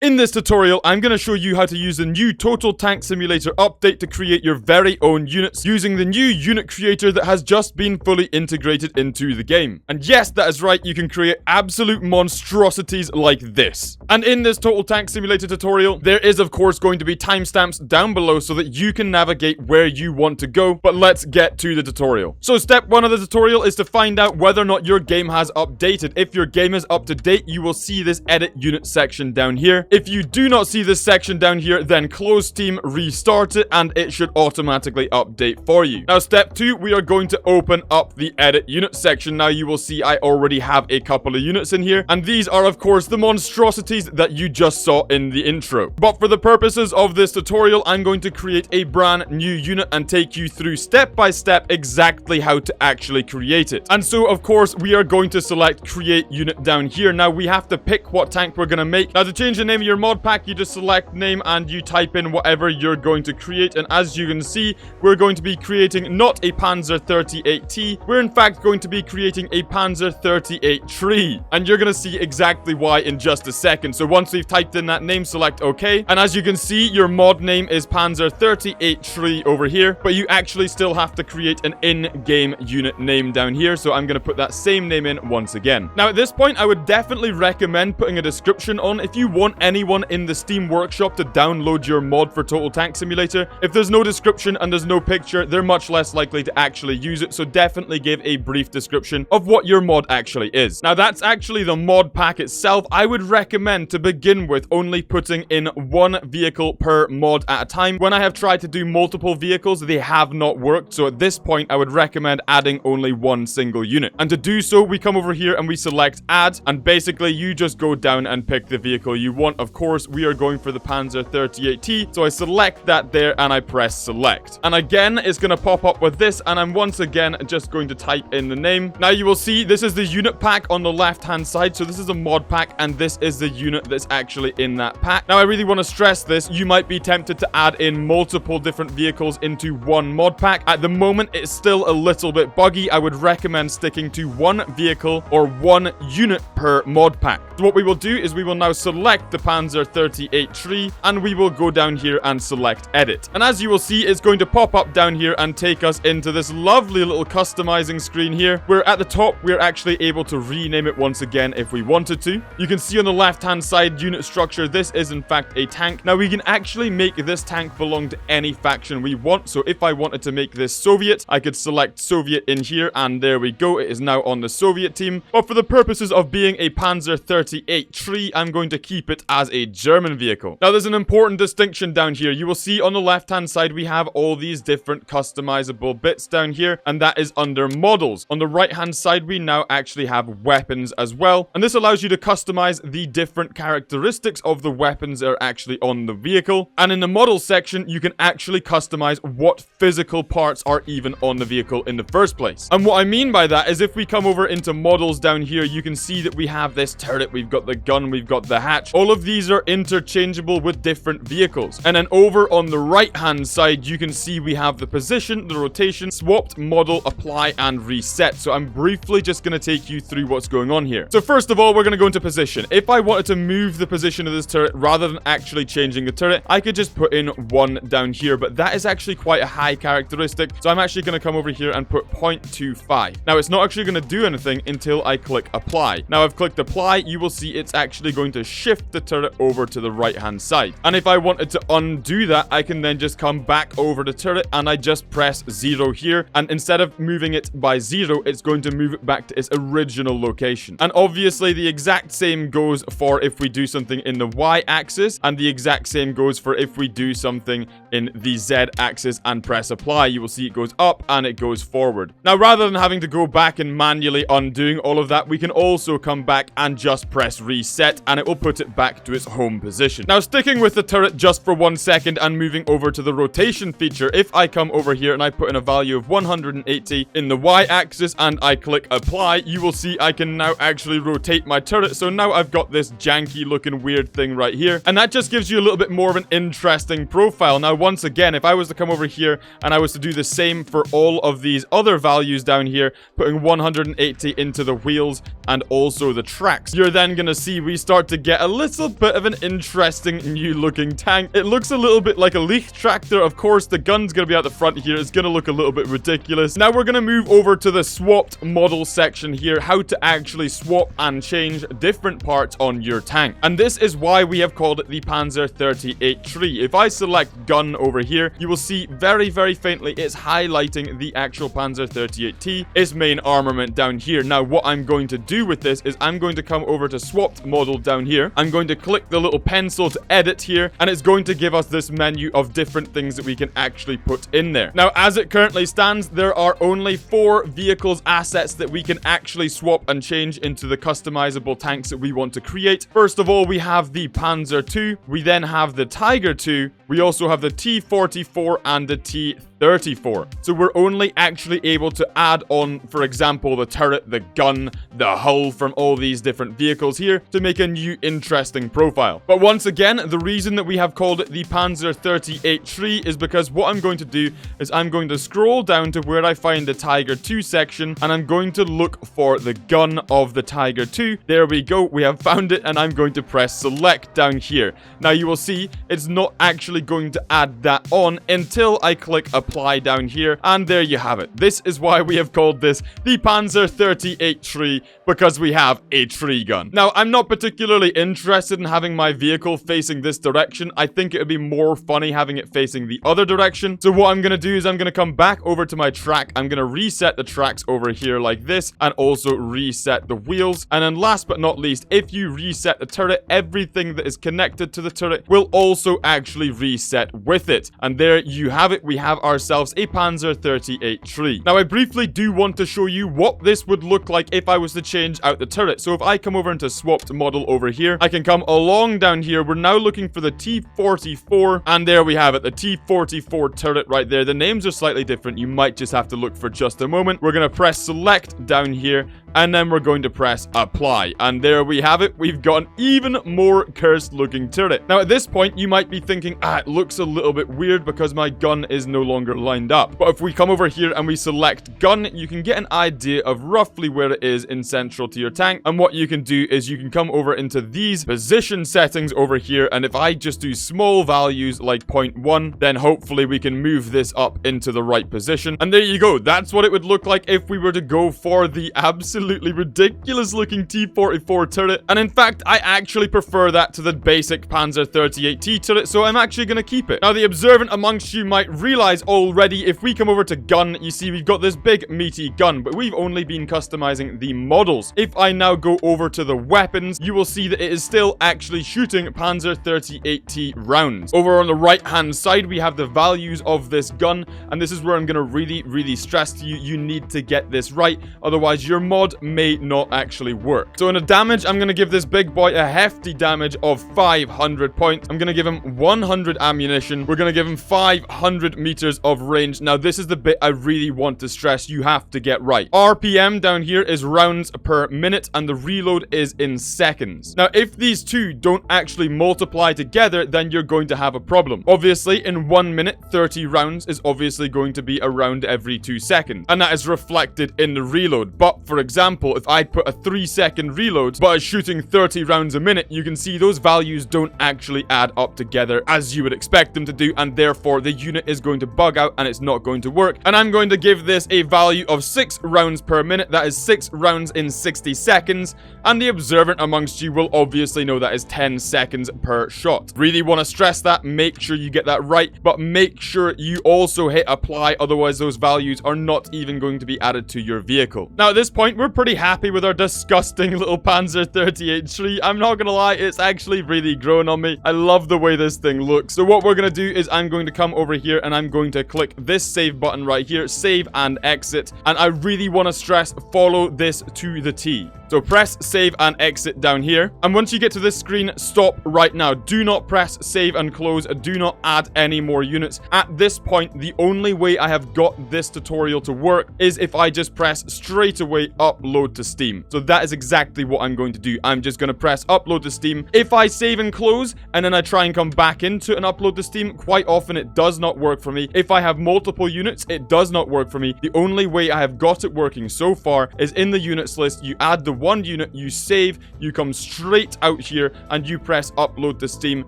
In this tutorial, I'm going to show you how to use the new Total Tank Simulator update to create your very own units using the new unit creator that has just been fully integrated into the game. And yes, that is right, you can create absolute monstrosities like this. And in this Total Tank Simulator tutorial, there is of course going to be timestamps down below so that you can navigate where you want to go, but let's get to the tutorial. So step 1 of the tutorial is to find out whether or not your game has updated. If your game is up to date, you will see this edit unit section down here. If you do not see this section down here, then close Steam, restart it, and it should automatically update for you. Now, step 2, we are going to open up the edit unit section. Now, you will see I already have a couple of units in here, and these are, of course, the monstrosities that you just saw in the intro. But for the purposes of this tutorial, I'm going to create a brand new unit and take you through step by step exactly how to actually create it. And so, of course, we are going to select create unit down here. Now, we have to pick what tank we're going to make. Now, to change the name of your mod pack, you just select name and you type in whatever you're going to create. And as you can see, we're going to be creating not a Panzer 38T. We're in fact going to be creating a Panzer 38 tree. And you're going to see exactly why in just a second. So once we've typed in that name, select OK. And as you can see, your mod name is Panzer 38 tree over here. But you actually still have to create an in-game unit name down here. So I'm going to put that same name in once again. Now at this point, I would definitely recommend putting a description on if you want anyone in the Steam Workshop to download your mod for Total Tank Simulator. If there's no description and there's no picture, they're much less likely to actually use it, so definitely give a brief description of what your mod actually is. Now that's actually the mod pack itself. I would recommend to begin with only putting in one vehicle per mod at a time. When I have tried to do multiple vehicles, they have not worked, so at this point I would recommend adding only one single unit. And to do so, we come over here and we select add, and basically you just go down and pick the vehicle you want. Of course, we are going for the Panzer 38T, so I select that there and I press select. And again, it's going to pop up with this, and I'm once again just going to type in the name. Now you will see this is the unit pack on the left hand side, so this is a mod pack and this is the unit that's actually in that pack. Now I really want to stress this, you might be tempted to add in multiple different vehicles into one mod pack. At the moment, it's still a little bit buggy. I would recommend sticking to one vehicle or one unit per mod pack. So what we will do is we will now select the Panzer 38 tree and we will go down here and select edit. And as you will see, it's going to pop up down here and take us into this lovely little customizing screen here, where at the top we're actually able to rename it once again if we wanted to. You can see on the left hand side unit structure, this is in fact a tank. Now we can actually make this tank belong to any faction we want. So if I wanted to make this Soviet, I could select Soviet in here and there we go, it is now on the Soviet team. But for the purposes of being a Panzer 38 tree, I'm going to keep it as a German vehicle. Now there's an important distinction down here. You will see on the left hand side we have all these different customizable bits down here, and that is under models. On the right hand side we now actually have weapons as well, and this allows you to customize the different characteristics of the weapons that are actually on the vehicle. And in the model section you can actually customize what physical parts are even on the vehicle in the first place. And what I mean by that is if we come over into models down here, you can see that we have this turret, we've got the gun, we've got the hatch. All of these are interchangeable with different vehicles. And then over on the right hand side you can see we have the position, the rotation, swapped, model, apply, and reset. So I'm briefly just going to take you through what's going on here. So first of all, we're going to go into position. If I wanted to move the position of this turret rather than actually changing the turret, I could just put in 1 down here, but that is actually quite a high characteristic, so I'm actually going to come over here and put 0.25. Now it's not actually going to do anything until I click apply. Now I've clicked apply, you will see it's actually going to shift the turret over to the right hand side. And if I wanted to undo that, I can then just come back over the turret and I just press 0 here, and instead of moving it by 0, it's going to move it back to its original location. And obviously the exact same goes for if we do something in the Y axis, and the exact same goes for if we do something in the Z axis and press apply. You will see it goes up and it goes forward. Now rather than having to go back and manually undoing all of that, we can also come back and just press reset and it will put it back to its home position. Now sticking with the turret just for 1 second and moving over to the rotation feature, if I come over here and I put in a value of 180 in the Y axis and I click apply, you will see I can now actually rotate my turret. So now I've got this janky looking weird thing right here, and that just gives you a little bit more of an interesting profile. Now once again, if I was to come over here and I was to do the same for all of these other values down here, putting 180 into the wheels and also the tracks, you're then gonna see we start to get a little little bit of an interesting new looking tank. It looks a little bit like a leaf tractor. Of course, the gun's gonna be at the front here. It's gonna look a little bit ridiculous. Now we're gonna move over to the swapped model section here, how to actually swap and change different parts on your tank. And this is why we have called it the Panzer 38 tree. If I select gun over here, you will see very, very faintly it's highlighting the actual Panzer 38T, its main armament down here. Now what I'm going to do with this is I'm going to come over to swapped model down here. I'm going to click the little pencil to edit here, and it's going to give us this menu of different things that we can actually put in there. Now, as it currently stands, there are only 4 vehicles assets that we can actually swap and change into the customizable tanks that we want to create. First of all, we have the Panzer II. We then have the Tiger II. We also have the T-44 and the T-34. So we're only actually able to add on, for example, the turret, the gun, the hull from all these different vehicles here to make a new interesting profile. But once again, the reason that we have called it the Panzer 38 tree is because what I'm going to do is I'm going to scroll down to where I find the Tiger II section, and I'm going to look for the gun of the Tiger II. There we go. We have found it, and I'm going to press select down here. Now you will see it's not actually going to add that on until I click apply down here, and there you have it. This is why we have called this the Panzer 38 tree, because we have a tree gun. Now, I'm not particularly interested in having my vehicle facing this direction. I think it would be more funny having it facing the other direction. So what I'm going to do is I'm going to come back over to my track. I'm going to reset the tracks over here like this, and also reset the wheels. And then last but not least, if you reset the turret, everything that is connected to the turret will also actually reset with it. And there you have it. We have ourselves a Panzer 38 tree. Now, I briefly do want to show you what this would look like if I was to change out the turret. So if I come over into swapped model over here, I can come along down here. We're now looking for the T-44, and there we have it, the T-44 turret right there. The names are slightly different. You might just have to look for just a moment. We're going to press select down here, and then we're going to press apply. And there we have it. We've got an even more cursed looking turret. Now, at this point, you might be thinking, it looks a little bit weird because my gun is no longer lined up. But if we come over here and we select gun, you can get an idea of roughly where it is in central to your tank. And what you can do is you can come over into these position settings over here. And if I just do small values like 0.1, then hopefully we can move this up into the right position. And there you go. That's what it would look like if we were to go for the absolutely ridiculous looking T-44 turret. And in fact, I actually prefer that to the basic Panzer 38T turret, so I'm actually going to keep it. Now, the observant amongst you might realize already, if we come over to gun, you see we've got this big meaty gun, but we've only been customizing the models. If I now go over to the weapons, you will see that it is still actually shooting Panzer 38T rounds. Over on the right hand side, we have the values of this gun, and this is where I'm going to really stress to you, you need to get this right, otherwise your mod may not actually work. So in a damage, I'm going to give this big boy a hefty damage of 500 points. I'm going to give him 100 ammunition. We're going to give him 500 meters of range. Now, this is the bit I really want to stress you have to get right. RPM down here is rounds per minute, and the reload is in seconds. Now, if these two don't actually multiply together, then you're going to have a problem. Obviously, in 1 minute, 30 rounds is obviously going to be around every 2 seconds, and that is reflected in the reload. But for example, if I put a 3-second reload but is shooting 30 rounds a minute, you can see those values don't actually add up together as you would expect them to do, and therefore the unit is going to bug out and it's not going to work. And I'm going to give this a value of 6 rounds per minute. That is 6 rounds in 60 seconds, and the observant amongst you will obviously know that is 10 seconds per shot. Really want to stress that. Make sure you get that right, but make sure you also hit apply, otherwise those values are not even going to be added to your vehicle. Now, at this point, we're pretty happy with our disgusting little Panzer 38 tree. I'm not gonna lie, it's actually really grown on me. I love the way this thing looks. So what we're gonna do is I'm going to come over here and I'm going to click this save button right here, save and exit. And I really want to stress, follow this to the T. So press save and exit down here. And once you get to this screen, stop right now. Do not press save and close. Do not add any more units. At this point, the only way I have got this tutorial to work is if I just press straight away upload to Steam. So that is exactly what I'm going to do. I'm just going to press upload to Steam. If I save and close and then I try and come back into and upload to Steam, quite often it does not work for me. If if I have multiple units, it does not work for me. The only way I have got it working so far is in the units list. You add the one unit, you save, you come straight out here, and you press upload to Steam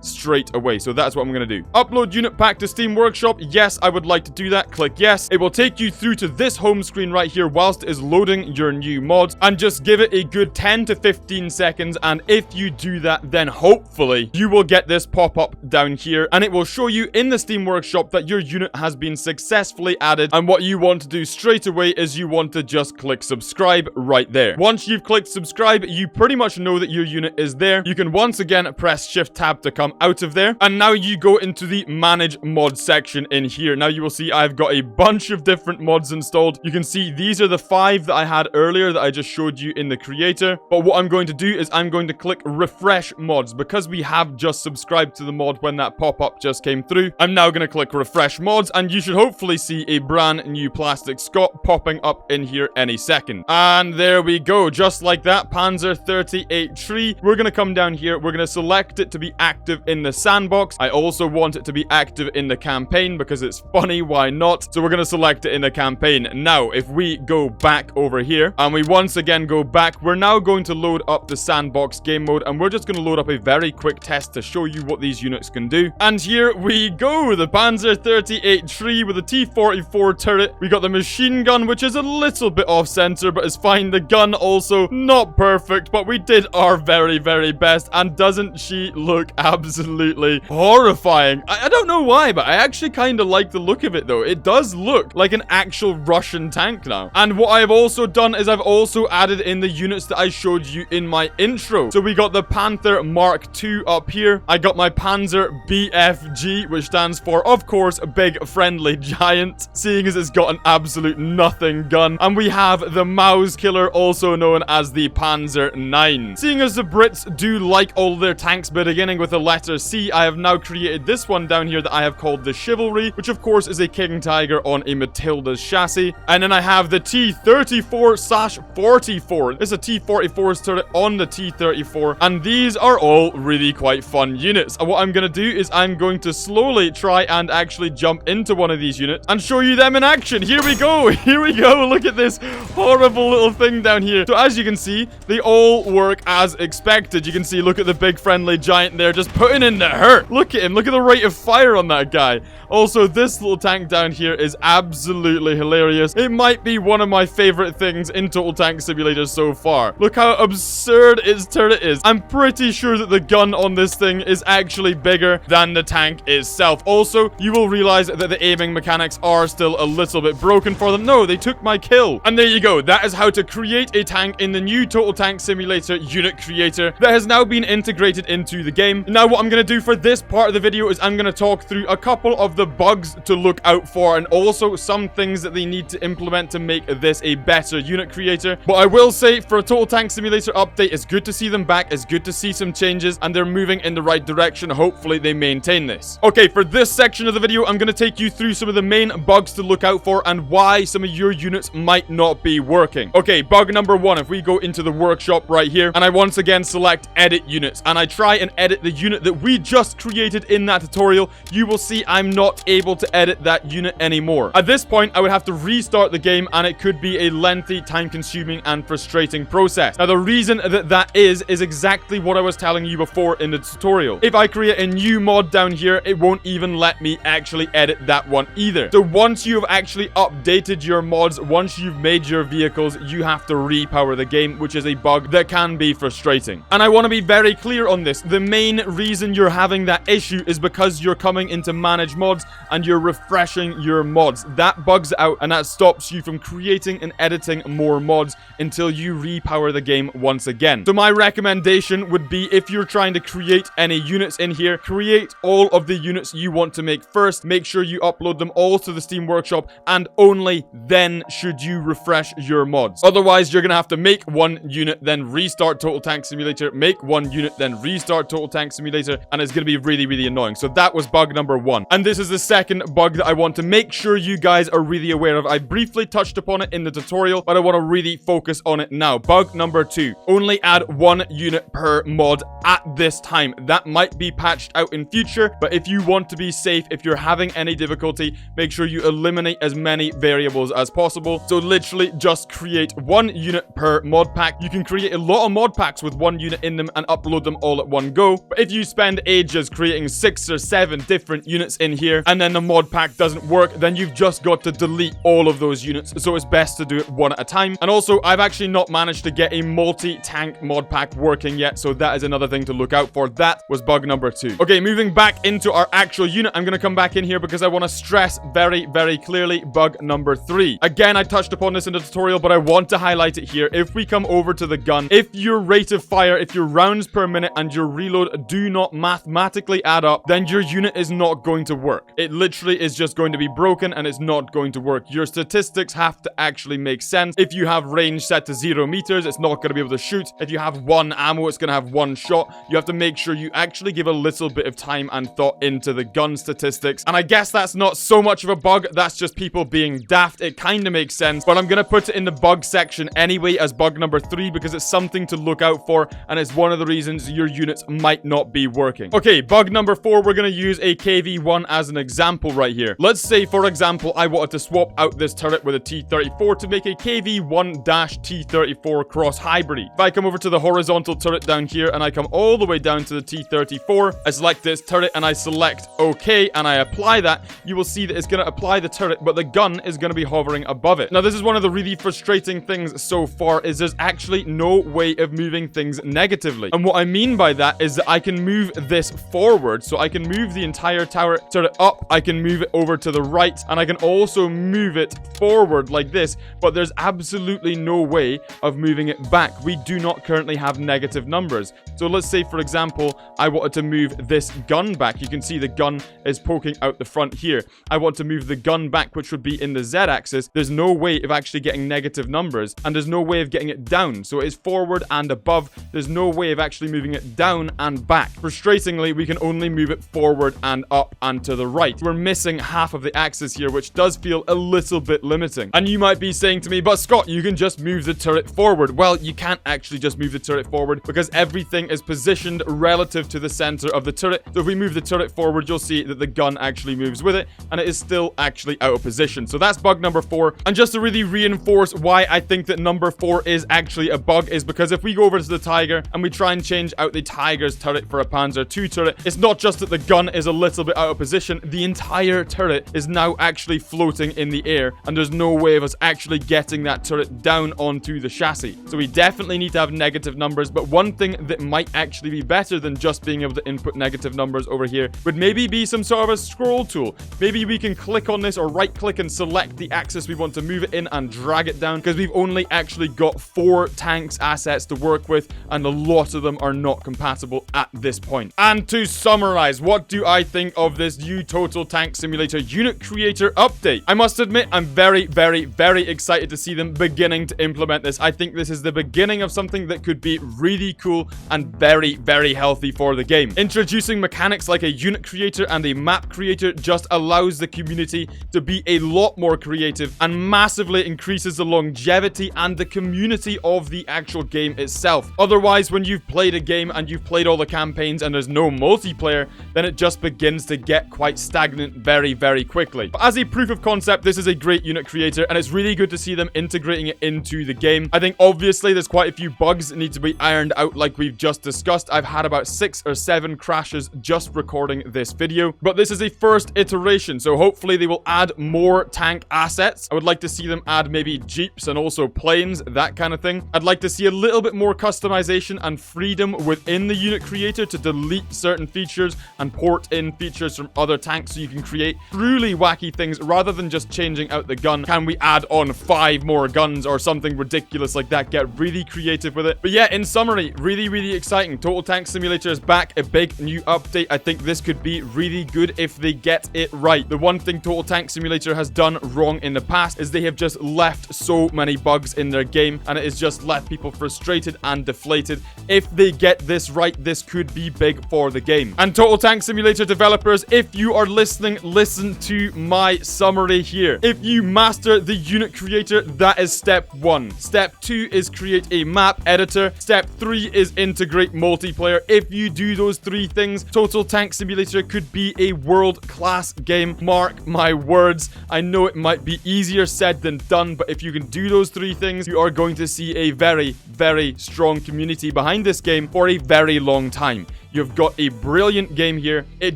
straight away. So that's what I'm going to do. Upload unit pack to Steam Workshop. Yes, I would like to do that. Click yes. It will take you through to this home screen right here whilst it is loading your new mods, and just give it a good 10 to 15 seconds. And if you do that, then hopefully you will get this pop up down here, and it will show you in the Steam Workshop that your unit has been successfully added. And what you want to do straight away is you want to just click subscribe right there. Once you've clicked subscribe, you pretty much know that your unit is there. You can once again press shift tab to come out of there, and now you go into the manage mod section in here. Now you will see I've got a bunch of different mods installed. You can see these are the 5 that I had earlier that I just showed you in the creator. But what I'm going to do is I'm going to click refresh mods because we have just subscribed to the mod when that pop-up just came through. I'm now going to click refresh mods, and you should hopefully see a brand new plastic Scot popping up in here any second. And there we go, just like that. Panzer 38 tree. We're going to come down here. We're going to select it to be active in the sandbox. I also want it to be active in the campaign because it's funny, why not? So we're going to select it in the campaign. Now, if we go back over here and we once again go back, we're now going to load up the sandbox game mode, and we're just going to load up a very quick test to show you what these units can do. And here we go, the Panzer 38 tree with a T-44 turret. We got the machine gun, which is a little bit off center, but it's fine. The gun also not perfect, but we did our very, very best. And doesn't she look absolutely horrifying? I don't know why, but I actually kind of like the look of it, though. It does look like an actual Russian tank now. And what I've also done is I've also added in the units that I showed you in my intro. So we got the Panther Mark II up here. I got my Panzer BFG, which stands for, of course, Big Friendly Giant, seeing as it's got an absolute nothing gun. And we have the Mouse Killer, also known as the Panzer 9. Seeing as the Brits do like all their tanks beginning with the letter C, I have now created this one down here that I have called the Chivalry, which of course is a King Tiger on a Matilda's chassis. And then I have the T-34/44. It's a T-44's turret on the T-34, and these are all really quite fun units. And what I'm going to do is I'm going to slowly try and actually jump into one of these units and show you them in action. Here we go. Here we go. Look at this horrible little thing down here. So as you can see, they all work as expected. You can see, look at the Big Friendly Giant there, just putting in the hurt. Look at him. Look at the rate of fire on that guy. Also, this little tank down here is absolutely hilarious. It might be one of my favorite things in Total Tank Simulator so far. Look how absurd its turret is. I'm pretty sure that the gun on this thing is actually bigger than the tank itself. Also, you will realize that the aiming mechanics are still a little bit broken for them. No, they took my kill. And there you go. That is how to create a tank in the new Total Tank Simulator unit creator that has now been integrated into the game. Now, what I'm going to do for this part of the video is I'm going to talk through a couple of the bugs to look out for, and also some things that they need to implement to make this a better unit creator. But I will say, for a Total Tank Simulator update, it's good to see them back. It's good to see some changes, and they're moving in the right direction. Hopefully, they maintain this. Okay, for this section of the video, I'm going to take you through some of the main bugs to look out for and why some of your units might not be working. Okay, bug number 1. If we go into the workshop right here, and I once again select edit units, and I try and edit the unit that we just created in that tutorial, you will see I'm not able to edit that unit anymore. At this point, I would have to restart the game, and it could be a lengthy, time-consuming, and frustrating process. Now, the reason that is exactly what I was telling you before in the tutorial. If I create a new mod down here, it won't even let me actually edit that one either. So once you've actually updated your mods, once you've made your vehicles, you have to repower the game, which is a bug that can be frustrating. And I want to be very clear on this. The main reason you're having that issue is because you're coming into manage mods and you're refreshing your mods. That bugs out, and that stops you from creating and editing more mods until you repower the game once again. So my recommendation would be, if you're trying to create any units in here, create all of the units you want to make first. Make sure you upload them all to the Steam Workshop, and only then should you refresh your mods. Otherwise, you're gonna have to make one unit, then restart Total Tank Simulator, make one unit, then restart Total Tank Simulator, and it's gonna be really, really annoying. So that was bug number 1. And this is the second bug that I want to make sure you guys are really aware of. I briefly touched upon it in the tutorial, but I want to really focus on it now. Bug number 2. Only add one unit per mod at this time. That might be patched out in future, but if you want to be safe, if you're having any difficulty, make sure you eliminate as many variables as possible. So literally just create one unit per mod pack. You can create a lot of mod packs with one unit in them and upload them all at one go. But if you spend ages creating 6 or 7 different units in here and then the mod pack doesn't work, then you've just got to delete all of those units. So it's best to do it one at a time. And also, I've actually not managed to get a multi-tank mod pack working yet, so that is another thing to look out for. That was bug number 2. Okay, moving back into our actual unit, I'm going to come back in here because I want to stress very, very clearly bug number 3. Again, I touched upon this in the tutorial, but I want to highlight it here. If we come over to the gun, if your rate of fire, if your rounds per minute and your reload do not mathematically add up, then your unit is not going to work. It literally is just going to be broken and it's not going to work. Your statistics have to actually make sense. If you have range set to 0 meters, it's not going to be able to shoot. If you have 1 ammo, it's going to have 1 shot. You have to make sure you actually give a little bit of time and thought into the gun statistics. And I guess that's not so much of a bug. That's just people being daft. It kind of makes sense, but I'm going to put it in the bug section anyway as bug number 3 because it's something to look out for and it's one of the reasons your units might not be working. Okay, bug number 4, we're going to use a KV-1 as an example right here. Let's say, for example, I wanted to swap out this turret with a T-34 to make a KV-1-T-34 cross hybrid. If I come over to the horizontal turret down here and I come all the way down to the T-34, I select this turret and I select OK and I apply that, you will see that it's going to apply the turret, but the gun is going to be hovering above it. Now, this is one of the really frustrating things so far is there's actually no way of moving things negatively. And what I mean by that is that I can move this forward. So I can move the entire turret up, I can move it over to the right, and I can also move it forward like this, but there's absolutely no way of moving it back. We do not currently have negative numbers. So let's say, for example, I wanted to move this gun back. You can see the gun is poking out the front here. I want to move the gun back, which would be in the Z-axis. There's no way of actually getting negative numbers, and there's no way of getting it down. So it is forward and above. There's no way of actually moving it down and back. Frustratingly, we can only move it forward and up and to the right. We're missing half of the axis here, which does feel a little bit limiting. And you might be saying to me, but Scott, you can just move the turret forward. Well, you can't actually just move the turret forward because everything is positioned relative to the center of the turret. So if we move the turret forward, you'll see that the gun actually moves with it and it is still actually out of position. So that's bug number 4. And just to really reinforce why I think that number 4 is actually a bug is because if we go over to the Tiger and we try and change out the Tiger's turret for a Panzer II turret, it's not just that the gun is a little bit out of position, the entire turret is now actually floating in the air and there's no way of us actually getting that turret down onto the chassis. So we definitely need to have negative numbers, but one thing that might actually be better than just being able to input negative numbers over here would maybe be some sort of a scroll tool. Maybe we can click on this or right click and select the axis we want to move it in and drag it down because we've only actually got 4 tanks assets to work with and a lot of them are not compatible at this point. And to summarize, what do I think of this new Total Tank Simulator unit creator update? I must admit, I'm very, very, very excited to see them beginning to implement this. I think this is the beginning of something that could be really cool and very, very healthy for the game. Introducing mechanics like a unit creator and a map creator just allows the community to be a lot more creative and massively increases the longevity and the community of the actual game itself. Otherwise, when you've played a game and you've played all the campaigns and there's no multiplayer, then it just begins to get quite stagnant very, very quickly. But as a proof of concept, this is a great unit creator and it's really good to see them integrating it into the game. I think obviously there's quite a few bugs that need to be ironed out like we've just discussed. I've had about 6 or 7 crashes just recording this video, but this is a first iteration, so hopefully they will add more tank assets. I would like to see them add maybe jeeps and also planes, that kind of thing. I'd like to see a little bit more customization and freedom within the unit creator to delete certain features and port in features from other tanks so you can create truly wacky things rather than just changing out the gun. Can we add on 5 more guns or something ridiculous like that? Get really creative with it. But yeah, in summary, really, really exciting. Total Tank Simulator is back, a big new update. I think this could be really good if they get it right. The one thing Total Tank Simulator has done wrong in the past is they have just left so many bugs in their game and it has just left people frustrated and deflated. If they get this right, this could be big for the game. And Total Tank Simulator developers, if you are listening, listen to my summary here. If you master the unit creator, that is step 1. Step 2 is create a map editor. Step 3 is integrate multiplayer. If you do those 3 things, Total Tank Simulator could be a world-class this game. Mark my words. I know it might be easier said than done, but if you can do those 3 things, you are going to see a very, very strong community behind this game for a very long time. You've got a brilliant game here. It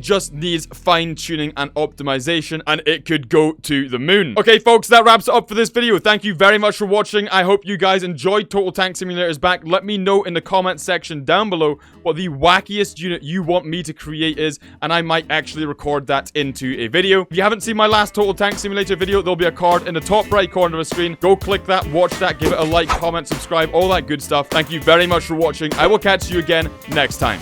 just needs fine-tuning and optimization, and it could go to the moon. Okay, folks, that wraps it up for this video. Thank you very much for watching. I hope you guys enjoyed Total Tank Simulator is back. Let me know in the comment section down below what the wackiest unit you want me to create is, and I might actually record that into a video. If you haven't seen my last Total Tank Simulator video, there'll be a card in the top right corner of the screen. Go click that, watch that, give it a like, comment, subscribe, all that good stuff. Thank you very much for watching. I will catch you again next time.